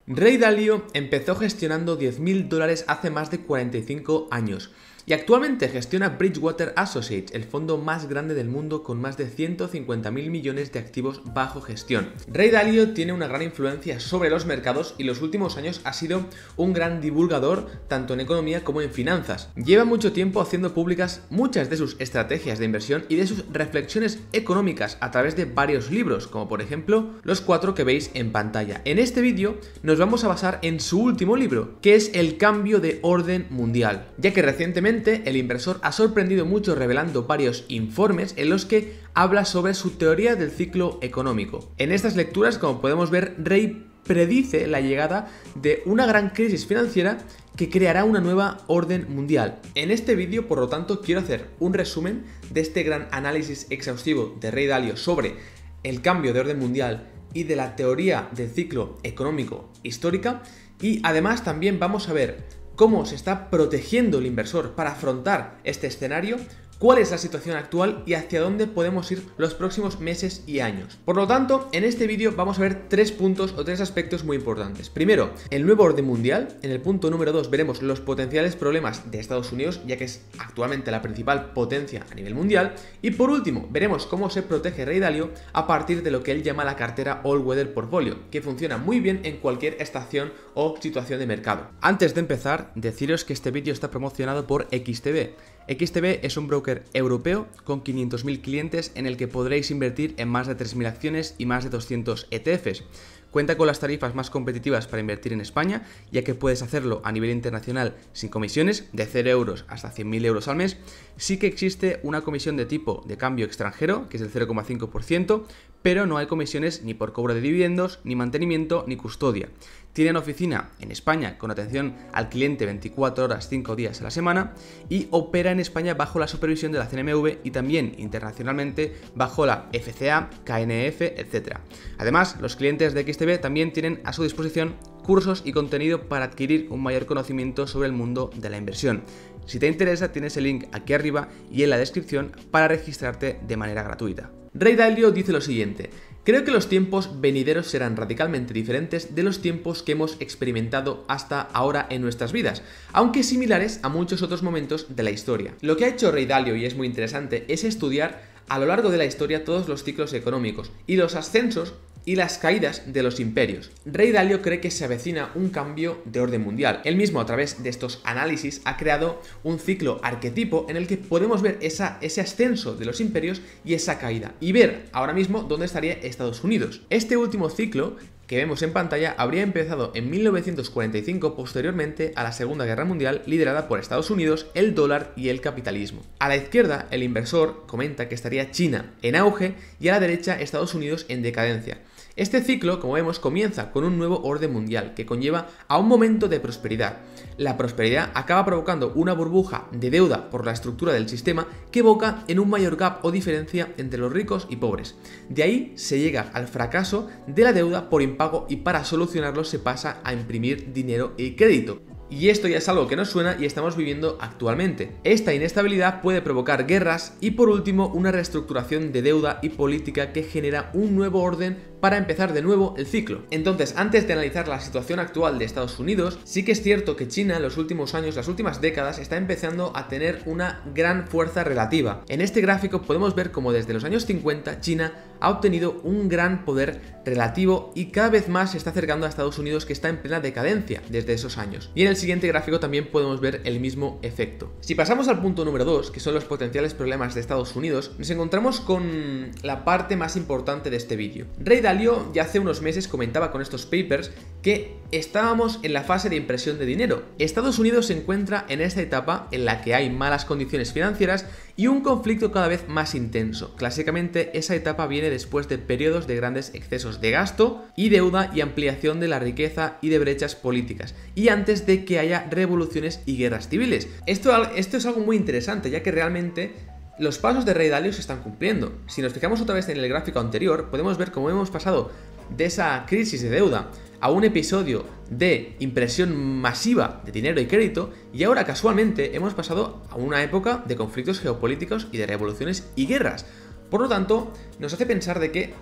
Ray Dalio empezó gestionando $10.000 hace más de 45 años y actualmente gestiona Bridgewater Associates, el fondo más grande del mundo con más de 150.000 millones de activos bajo gestión. Ray Dalio tiene una gran influencia sobre los mercados y los últimos años ha sido un gran divulgador tanto en economía como en finanzas. Lleva mucho tiempo haciendo públicas muchas de sus estrategias de inversión y de sus reflexiones económicas a través de varios libros, como por ejemplo los 4 que veis en pantalla. En este vídeo nos vamos a basar en su último libro, que es El cambio de orden mundial, ya que recientemente el inversor ha sorprendido mucho revelando varios informes en los que habla sobre su teoría del ciclo económico. En estas lecturas, como podemos ver, Ray predice la llegada de una gran crisis financiera que creará una nueva orden mundial. En este vídeo, por lo tanto, quiero hacer un resumen de este gran análisis exhaustivo de Ray Dalio sobre el cambio de orden mundial y de la teoría del ciclo económico histórica, y además también vamos a ver cómo se está protegiendo el inversor para afrontar este escenario, cuál es la situación actual y hacia dónde podemos ir los próximos meses y años. Por lo tanto, en este vídeo vamos a ver 3 puntos o 3 aspectos muy importantes. Primero, el nuevo orden mundial. En el punto número 2 veremos los potenciales problemas de Estados Unidos, ya que es actualmente la principal potencia a nivel mundial. Y por último, veremos cómo se protege Ray Dalio a partir de lo que él llama la cartera All Weather Portfolio, que funciona muy bien en cualquier estación o situación de mercado. Antes de empezar, deciros que este vídeo está promocionado por XTB. XTB es un broker europeo con 500.000 clientes en el que podréis invertir en más de 3.000 acciones y más de 200 ETFs. Cuenta con las tarifas más competitivas para invertir en España, ya que puedes hacerlo a nivel internacional sin comisiones, de 0 euros hasta 100.000 euros al mes. Sí que existe una comisión de tipo de cambio extranjero, que es el 0,5%, pero no hay comisiones ni por cobro de dividendos, ni mantenimiento, ni custodia. Tienen oficina en España con atención al cliente 24 horas, 5 días a la semana, y opera en España bajo la supervisión de la CNMV y también internacionalmente bajo la FCA, KNF, etc. Además, los clientes de XTB también tienen a su disposición cursos y contenido para adquirir un mayor conocimiento sobre el mundo de la inversión. Si te interesa, tienes el link aquí arriba y en la descripción para registrarte de manera gratuita. Ray Dalio dice lo siguiente: creo que los tiempos venideros serán radicalmente diferentes de los tiempos que hemos experimentado hasta ahora en nuestras vidas, aunque similares a muchos otros momentos de la historia. Lo que ha hecho Ray Dalio, y es muy interesante, es estudiar a lo largo de la historia todos los ciclos económicos y los ascensos y las caídas de los imperios. Ray Dalio cree que se avecina un cambio de orden mundial. Él mismo, a través de estos análisis, ha creado un ciclo arquetipo en el que podemos ver ese ascenso de los imperios y esa caída, y ver ahora mismo dónde estaría Estados Unidos. Este último ciclo que vemos en pantalla habría empezado en 1945, posteriormente a la Segunda Guerra Mundial, liderada por Estados Unidos, el dólar y el capitalismo. A la izquierda, el inversor comenta que estaría China en auge y a la derecha Estados Unidos en decadencia. Este ciclo, como vemos, comienza con un nuevo orden mundial que conlleva a un momento de prosperidad. La prosperidad acaba provocando una burbuja de deuda por la estructura del sistema que evoca en un mayor gap o diferencia entre los ricos y pobres. De ahí se llega al fracaso de la deuda por impago y para solucionarlo se pasa a imprimir dinero y crédito. Y esto ya es algo que nos suena y estamos viviendo actualmente. Esta inestabilidad puede provocar guerras y, por último, una reestructuración de deuda y política que genera un nuevo orden para empezar de nuevo el ciclo. Entonces, antes de analizar la situación actual de Estados Unidos, sí que es cierto que China en los últimos años, las últimas décadas, está empezando a tener una gran fuerza relativa. En este gráfico podemos ver cómo desde los años 50 China ha obtenido un gran poder relativo y cada vez más se está acercando a Estados Unidos, que está en plena decadencia desde esos años. Y en el siguiente gráfico también podemos ver el mismo efecto. Si pasamos al punto número 2, que son los potenciales problemas de Estados Unidos, nos encontramos con la parte más importante de este vídeo. Ray Dalio ya hace unos meses comentaba con estos papers que estábamos en la fase de impresión de dinero. Estados Unidos se encuentra en esta etapa en la que hay malas condiciones financieras y un conflicto cada vez más intenso. Clásicamente, esa etapa viene después de periodos de grandes excesos de gasto y deuda y ampliación de la riqueza y de brechas políticas, y antes de que haya revoluciones y guerras civiles. Esto es algo muy interesante, ya que realmente los pasos de Ray Dalio se están cumpliendo. Si nos fijamos otra vez en el gráfico anterior, podemos ver cómo hemos pasado de esa crisis de deuda a un episodio de impresión masiva de dinero y crédito, y ahora casualmente hemos pasado a una época de conflictos geopolíticos y de revoluciones y guerras. Por lo tanto, nos hace pensar de que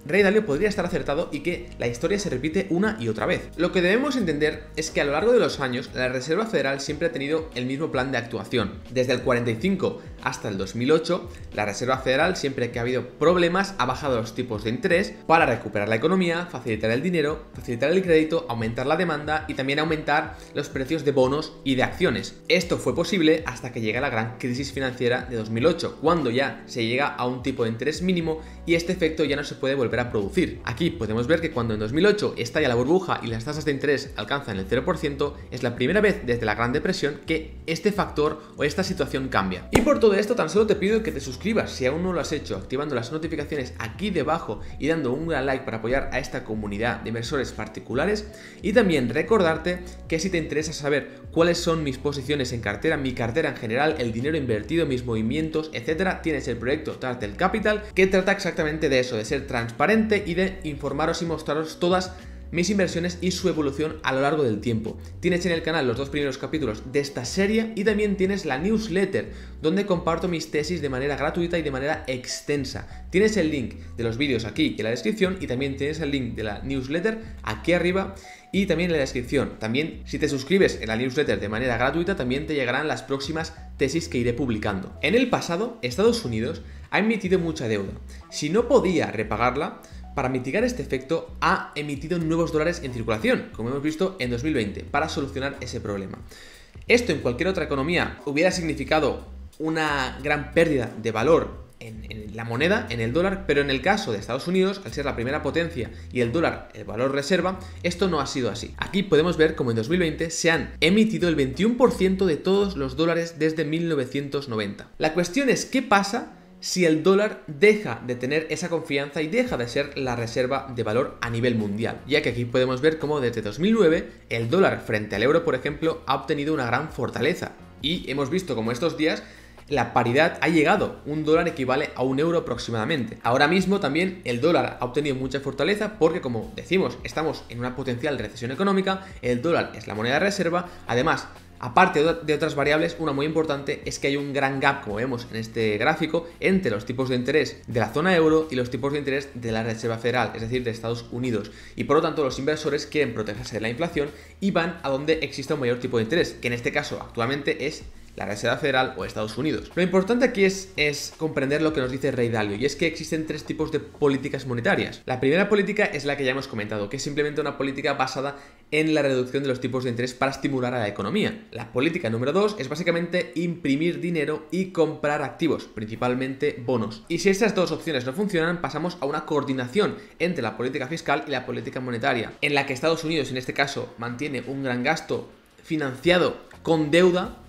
Ray Dalio podría estar acertado y que la historia se repite una y otra vez. Lo que debemos entender es que a lo largo de los años la Reserva Federal siempre ha tenido el mismo plan de actuación. Desde el 45 hasta el 2008, la Reserva Federal, siempre que ha habido problemas, ha bajado los tipos de interés para recuperar la economía, facilitar el dinero, facilitar el crédito, aumentar la demanda y también aumentar los precios de bonos y de acciones. Esto fue posible hasta que llega la gran crisis financiera de 2008, cuando ya se llega a un tipo de interés mínimo y este efecto ya no se puede volver a producir. Aquí podemos ver que cuando en 2008 estalla la burbuja y las tasas de interés alcanzan el 0%, es la primera vez desde la Gran Depresión que este factor o esta situación cambia. Y por todo esto tan solo te pido que te suscribas si aún no lo has hecho, activando las notificaciones aquí debajo y dando un gran like para apoyar a esta comunidad de inversores particulares, y también recordarte que si te interesa saber cuáles son mis posiciones en cartera, mi cartera en general, el dinero invertido, mis movimientos, etcétera, tienes el proyecto Turtle Capital, que trata exactamente de eso, de ser transparente y de informaros y mostraros todas mis inversiones y su evolución a lo largo del tiempo. Tienes en el canal los 2 primeros capítulos de esta serie y también tienes la newsletter donde comparto mis tesis de manera gratuita y de manera extensa. Tienes el link de los vídeos aquí en la descripción y también tienes el link de la newsletter aquí arriba y también en la descripción. También si te suscribes en la newsletter de manera gratuita también te llegarán las próximas tesis que iré publicando. En el pasado, Estados Unidos ha emitido mucha deuda. Si no podía repagarla, para mitigar este efecto ha emitido nuevos dólares en circulación, como hemos visto en 2020, para solucionar ese problema. Esto en cualquier otra economía hubiera significado una gran pérdida de valor en la moneda, en el dólar, pero en el caso de Estados Unidos, al ser la primera potencia y el dólar el valor reserva, esto no ha sido así. Aquí podemos ver como en 2020 se han emitido el 21% de todos los dólares desde 1990. La cuestión es, ¿qué pasa si el dólar deja de tener esa confianza y deja de ser la reserva de valor a nivel mundial? Ya que aquí podemos ver cómo desde 2009 el dólar frente al euro, por ejemplo, ha obtenido una gran fortaleza. Y hemos visto como estos días la paridad ha llegado, un dólar equivale a un euro aproximadamente. Ahora mismo también el dólar ha obtenido mucha fortaleza porque, como decimos, estamos en una potencial recesión económica, el dólar es la moneda de reserva, además, aparte de otras variables, una muy importante es que hay un gran gap, como vemos en este gráfico, entre los tipos de interés de la zona euro y los tipos de interés de la Reserva Federal, es decir, de Estados Unidos. Y por lo tanto los inversores quieren protegerse de la inflación y van a donde exista un mayor tipo de interés, que en este caso actualmente es la Reserva Federal o Estados Unidos. Lo importante aquí es comprender lo que nos dice Ray Dalio, y es que existen 3 tipos de políticas monetarias. La primera política es la que ya hemos comentado, que es simplemente una política basada en la reducción de los tipos de interés para estimular a la economía. La política número 2 es básicamente imprimir dinero y comprar activos, principalmente bonos. Y si estas dos opciones no funcionan, pasamos a una coordinación entre la política fiscal y la política monetaria, en la que Estados Unidos, en este caso, mantiene un gran gasto financiado con deuda,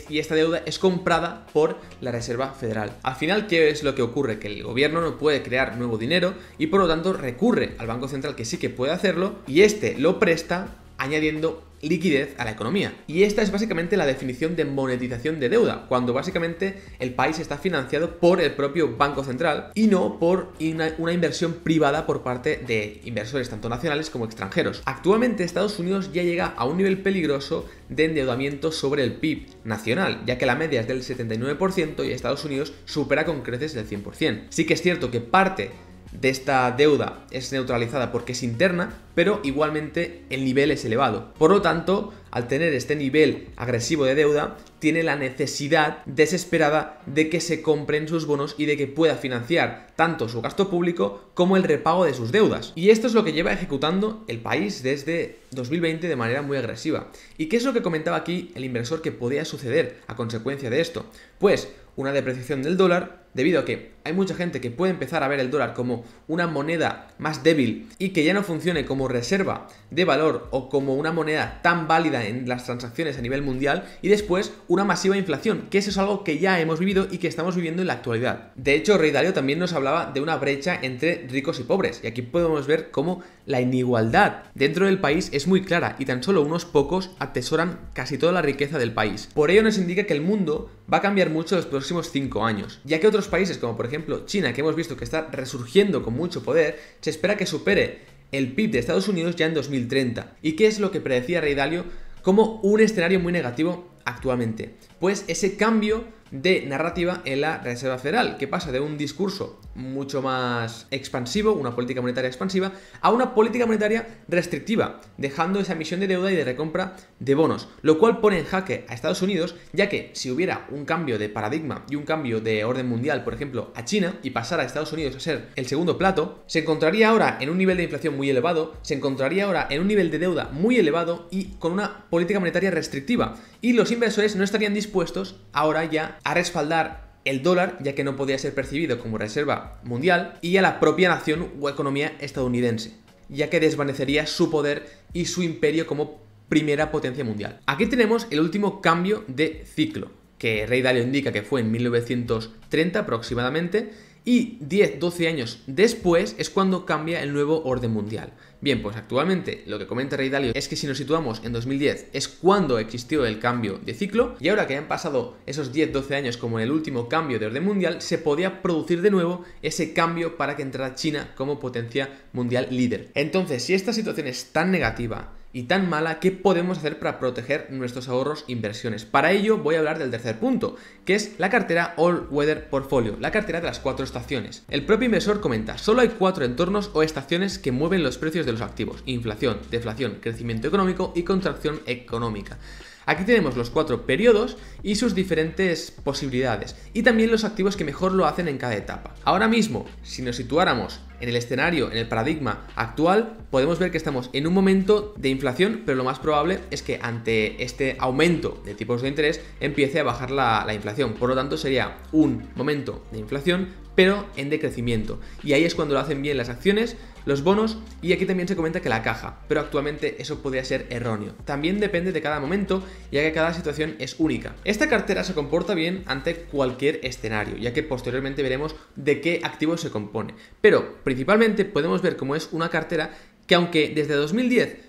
y esta deuda es comprada por la Reserva Federal. Al final, ¿qué es lo que ocurre? Que el gobierno no puede crear nuevo dinero y por lo tanto recurre al Banco Central, que sí que puede hacerlo, y este lo presta añadiendo liquidez a la economía. Y esta es básicamente la definición de monetización de deuda, cuando básicamente el país está financiado por el propio Banco Central y no por una inversión privada por parte de inversores tanto nacionales como extranjeros. Actualmente Estados Unidos ya llega a un nivel peligroso de endeudamiento sobre el PIB nacional, ya que la media es del 79% y Estados Unidos supera con creces el 100%. Sí que es cierto que parte de esta deuda es neutralizada porque es interna, pero igualmente el nivel es elevado. Por lo tanto, al tener este nivel agresivo de deuda, tiene la necesidad desesperada de que se compren sus bonos y de que pueda financiar tanto su gasto público como el repago de sus deudas. Y esto es lo que lleva ejecutando el país desde 2020 de manera muy agresiva. ¿Y qué es lo que comentaba aquí el inversor que podía suceder a consecuencia de esto? Pues una depreciación del dólar, debido a que hay mucha gente que puede empezar a ver el dólar como una moneda más débil y que ya no funcione como reserva de valor o como una moneda tan válida en las transacciones a nivel mundial, y después una masiva inflación, que eso es algo que ya hemos vivido y que estamos viviendo en la actualidad. De hecho, Ray Dalio también nos hablaba de una brecha entre ricos y pobres, y aquí podemos ver cómo la inigualdad dentro del país es muy clara y tan solo unos pocos atesoran casi toda la riqueza del país. Por ello nos indica que el mundo va a cambiar mucho los próximos 5 años, ya que otros países como por ejemplo China, que hemos visto que está resurgiendo con mucho poder, se espera que supere el PIB de Estados Unidos ya en 2030. ¿Y qué es lo que predecía Ray Dalio como un escenario muy negativo actualmente? Pues ese cambio de narrativa en la Reserva Federal, que pasa de un discurso mucho más expansivo, una política monetaria expansiva, a una política monetaria restrictiva, dejando esa emisión de deuda y de recompra de bonos, lo cual pone en jaque a Estados Unidos, ya que si hubiera un cambio de paradigma y un cambio de orden mundial, por ejemplo, a China, y pasara a Estados Unidos a ser el segundo plato, se encontraría ahora en un nivel de inflación muy elevado, se encontraría ahora en un nivel de deuda muy elevado y con una política monetaria restrictiva, y los inversores no estarían dispuestos ahora ya a respaldar el dólar, ya que no podía ser percibido como reserva mundial, y a la propia nación o economía estadounidense, ya que desvanecería su poder y su imperio como primera potencia mundial. Aquí tenemos el último cambio de ciclo, que Ray Dalio indica que fue en 1930 aproximadamente, y 10-12 años después es cuando cambia el nuevo orden mundial. Bien, pues actualmente lo que comenta Ray Dalio es que si nos situamos en 2010 es cuando existió el cambio de ciclo, y ahora que han pasado esos 10-12 años como en el último cambio de orden mundial, se podía producir de nuevo ese cambio para que entrara China como potencia mundial líder. Entonces, si esta situación es tan negativa y tan mala, ¿qué podemos hacer para proteger nuestros ahorros e inversiones? Para ello voy a hablar del tercer punto, que es la cartera All Weather Portfolio, la cartera de las 4 estaciones. El propio inversor comenta, solo hay 4 entornos o estaciones que mueven los precios de los activos: inflación, deflación, crecimiento económico y contracción económica. Aquí tenemos los 4 periodos y sus diferentes posibilidades, y también los activos que mejor lo hacen en cada etapa. Ahora mismo, si nos situáramos en el escenario, en el paradigma actual, podemos ver que estamos en un momento de inflación, pero lo más probable es que ante este aumento de tipos de interés empiece a bajar la inflación. Por lo tanto, sería un momento de inflación, pero en decrecimiento. Y ahí es cuando lo hacen bien las acciones, los bonos, y aquí también se comenta que la caja, pero actualmente eso podría ser erróneo. También depende de cada momento, ya que cada situación es única. Esta cartera se comporta bien ante cualquier escenario, ya que posteriormente veremos de qué activos se compone. Pero principalmente podemos ver cómo es una cartera que, aunque desde 2010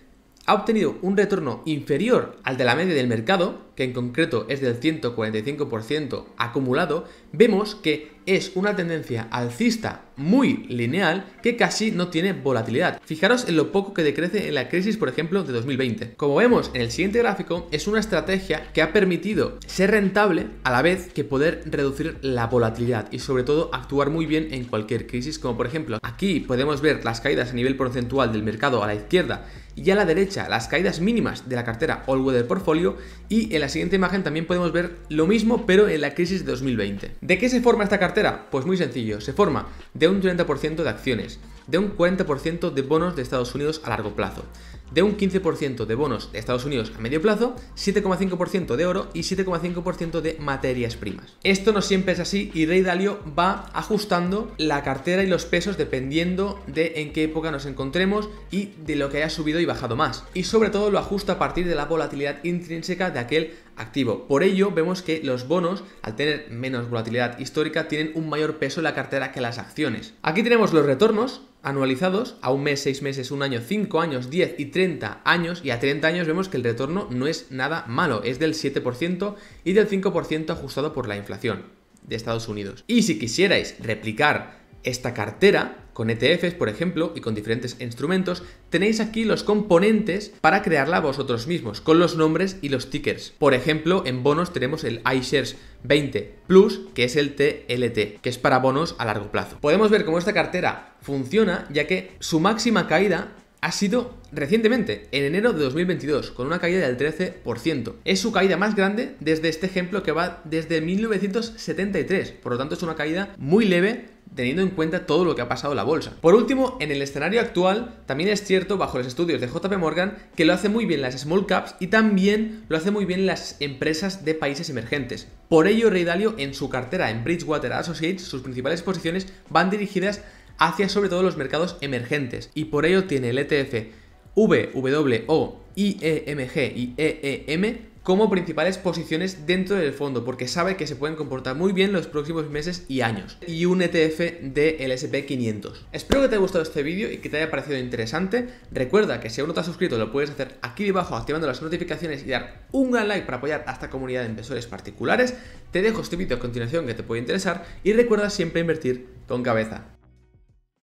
ha obtenido un retorno inferior al de la media del mercado, que en concreto es del 145% acumulado, vemos que es una tendencia alcista muy lineal que casi no tiene volatilidad. Fijaros en lo poco que decrece en la crisis, por ejemplo, de 2020. Como vemos en el siguiente gráfico, es una estrategia que ha permitido ser rentable a la vez que poder reducir la volatilidad y sobre todo actuar muy bien en cualquier crisis, como por ejemplo aquí podemos ver las caídas a nivel porcentual del mercado a la izquierda y a la derecha las caídas mínimas de la cartera All Weather Portfolio, y en la siguiente imagen también podemos ver lo mismo pero en la crisis de 2020. ¿De qué se forma esta cartera? Pues muy sencillo, se forma de un 30% de acciones, de un 40% de bonos de Estados Unidos a largo plazo, de un 15% de bonos de Estados Unidos a medio plazo, 7,5% de oro y 7,5% de materias primas. Esto no siempre es así y Ray Dalio va ajustando la cartera y los pesos dependiendo de en qué época nos encontremos y de lo que haya subido y bajado más. Y sobre todo lo ajusta a partir de la volatilidad intrínseca de aquel activo. Por ello vemos que los bonos, al tener menos volatilidad histórica, tienen un mayor peso en la cartera que las acciones. Aquí tenemos los retornos anualizados a un mes, 6 meses, un año, 5 años, 10 y 30 años, y a 30 años vemos que el retorno no es nada malo, es del 7% y del 5% ajustado por la inflación de Estados Unidos. Y si quisierais replicar esta cartera con ETFs, por ejemplo, y con diferentes instrumentos, tenéis aquí los componentes para crearla vosotros mismos, con los nombres y los tickers. Por ejemplo, en bonos tenemos el iShares 20 Plus, que es el TLT, que es para bonos a largo plazo. Podemos ver cómo esta cartera funciona, ya que su máxima caída ha sido recientemente, en enero de 2022, con una caída del 13%. Es su caída más grande desde este ejemplo que va desde 1973, por lo tanto es una caída muy leve teniendo en cuenta todo lo que ha pasado en la bolsa. Por último, en el escenario actual, también es cierto, bajo los estudios de JP Morgan, que lo hace muy bien las small caps y también lo hace muy bien las empresas de países emergentes. Por ello, Ray Dalio, en su cartera en Bridgewater Associates, sus principales posiciones van dirigidas hacia sobre todo los mercados emergentes, y por ello tiene el ETF VWO, IEMG y EEM como principales posiciones dentro del fondo, porque sabe que se pueden comportar muy bien los próximos meses y años, y un ETF del S&P 500. Espero que te haya gustado este vídeo y que te haya parecido interesante. Recuerda que si aún no te has suscrito lo puedes hacer aquí debajo activando las notificaciones y dar un gran like para apoyar a esta comunidad de inversores particulares. Te dejo este vídeo a continuación que te puede interesar y recuerda siempre invertir con cabeza.